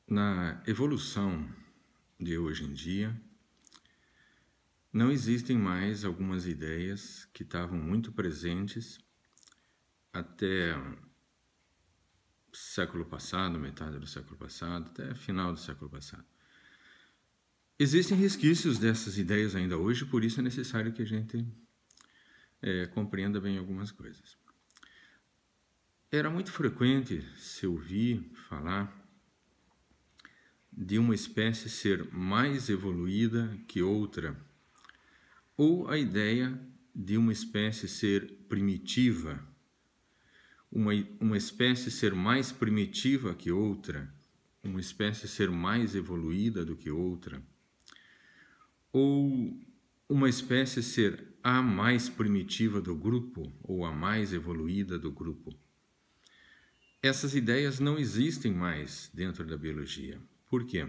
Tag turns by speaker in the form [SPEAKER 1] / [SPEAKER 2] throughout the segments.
[SPEAKER 1] Na evolução de hoje em dia, não existem mais algumas ideias que estavam muito presentes até século passado, metade do século passado, até final do século passado. Existem resquícios dessas ideias ainda hoje, por isso é necessário que a gente compreenda bem algumas coisas. Era muito frequente se ouvir falar de uma espécie ser mais evoluída que outra, ou a ideia de uma espécie ser primitiva, uma espécie ser mais primitiva que outra, uma espécie ser mais evoluída do que outra, ou uma espécie ser a mais primitiva do grupo ou a mais evoluída do grupo. Essas ideias não existem mais dentro da biologia. Por quê?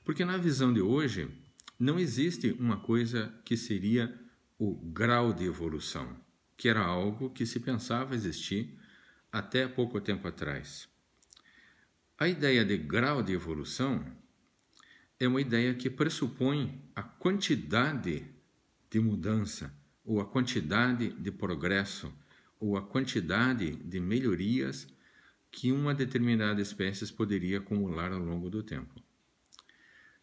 [SPEAKER 1] Porque na visão de hoje não existe uma coisa que seria o grau de evolução, que era algo que se pensava existir até pouco tempo atrás. A ideia de grau de evolução é uma ideia que pressupõe a quantidade de mudança, ou a quantidade de progresso, ou a quantidade de melhorias que uma determinada espécie poderia acumular ao longo do tempo.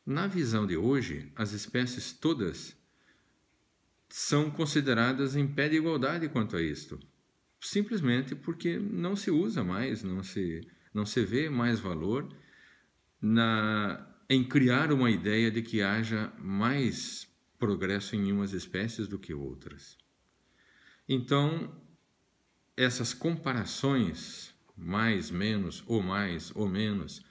[SPEAKER 1] Na visão de hoje, as espécies todas são consideradas em pé de igualdade quanto a isto, simplesmente porque não se usa mais, não se vê mais valor em criar uma ideia de que haja mais progresso em umas espécies do que outras. Então, essas comparações, mais, menos, ou menos,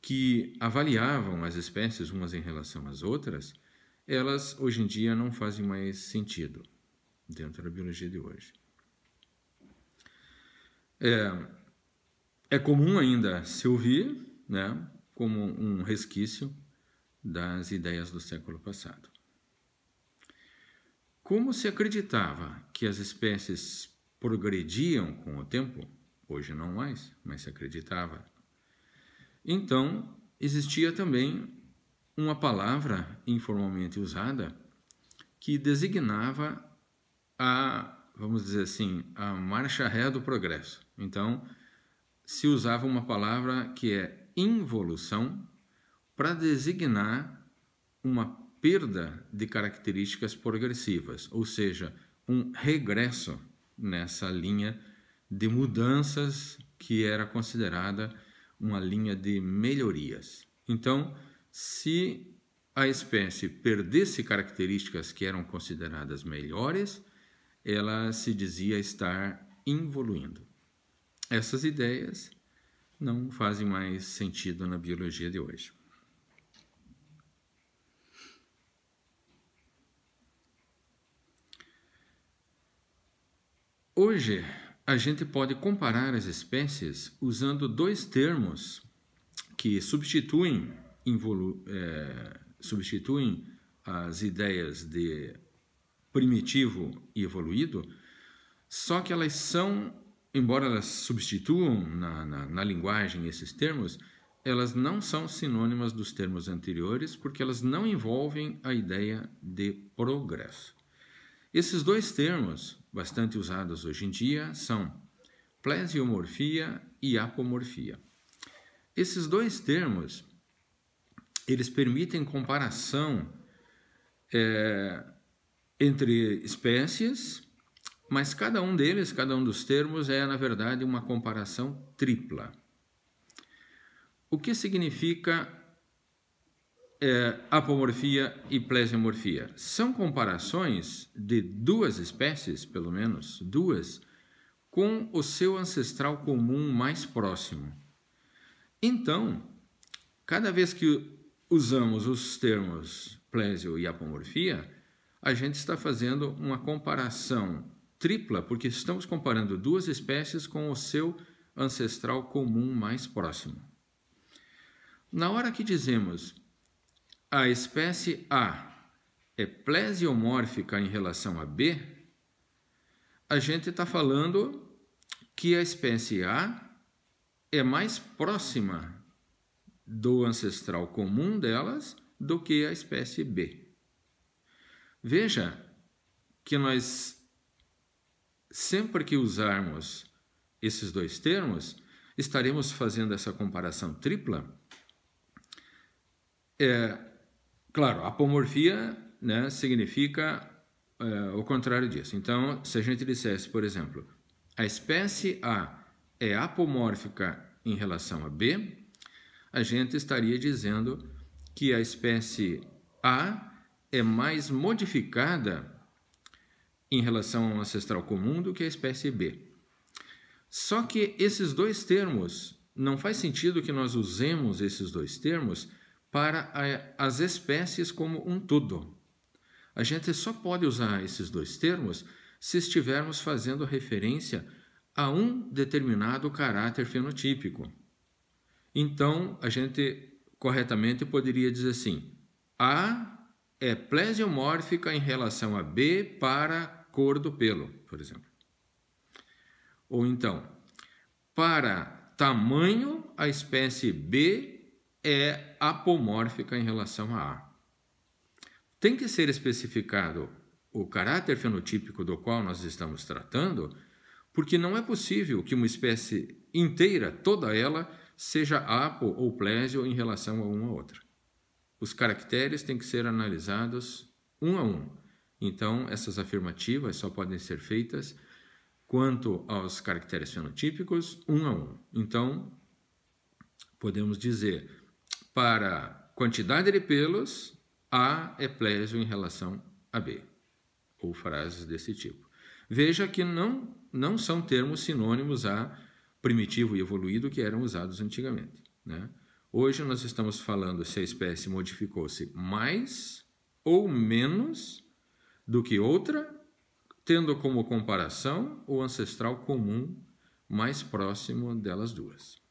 [SPEAKER 1] que avaliavam as espécies umas em relação às outras, elas hoje em dia não fazem mais sentido dentro da biologia de hoje. É comum ainda se ouvir, né, como um resquício das ideias do século passado. Como se acreditava que as espécies progrediam com o tempo, hoje não mais, mas se acreditava, então existia também uma palavra informalmente usada que designava vamos dizer assim, a marcha ré do progresso. Então, se usava uma palavra que é involução para designar uma perda de características progressivas, ou seja, um regresso nessa linha de mudanças que era considerada uma linha de melhorias. Então, se a espécie perdesse características que eram consideradas melhores, ela se dizia estar involuindo. Essas ideias não fazem mais sentido na biologia de hoje. Hoje, a gente pode comparar as espécies usando dois termos que substituem as ideias de primitivo e evoluído, só que elas são, embora elas substituam na linguagem esses termos, elas não são sinônimas dos termos anteriores, porque elas não envolvem a ideia de progresso. Esses dois termos, bastante usados hoje em dia, são plesiomorfia e apomorfia. Esses dois termos, eles permitem comparação entre espécies, mas cada um dos termos é, na verdade, uma comparação tripla. O que significa apomorfia e plesiomorfia? São comparações de duas espécies, pelo menos duas, com o seu ancestral comum mais próximo. Então, cada vez que usamos os termos plesio e apomorfia, a gente está fazendo uma comparação tripla, porque estamos comparando duas espécies com o seu ancestral comum mais próximo. Na hora que dizemos a espécie A é plesiomórfica em relação a B, a gente está falando que a espécie A é mais próxima do ancestral comum delas do que a espécie B. Veja que nós, sempre que usarmos esses dois termos, estaremos fazendo essa comparação tripla. Claro, apomorfia, né, significa o contrário disso. Então, se a gente dissesse, por exemplo, a espécie A é apomórfica em relação a B, a gente estaria dizendo que a espécie A é mais modificada em relação ao ancestral comum do que a espécie B. Só que esses dois termos, não faz sentido que nós usemos esses dois termos para as espécies como um todo. A gente só pode usar esses dois termos se estivermos fazendo referência a um determinado caráter fenotípico. Então, a gente corretamente poderia dizer assim: A é plesiomórfica em relação a B para cor do pelo, por exemplo. Ou então, para tamanho, a espécie B é apomórfica em relação a A. Tem que ser especificado o caráter fenotípico do qual nós estamos tratando, porque não é possível que uma espécie inteira, toda ela, seja apo ou plésio em relação a uma outra. Os caracteres têm que ser analisados um a um. Então, essas afirmativas só podem ser feitas quanto aos caracteres fenotípicos, um a um. Então, podemos dizer, para quantidade de pelos, A é plésio em relação a B, ou frases desse tipo. Veja que não são termos sinônimos a primitivo e evoluído que eram usados antigamente, né? Hoje nós estamos falando se a espécie modificou-se mais ou menos do que outra, tendo como comparação o ancestral comum mais próximo delas duas.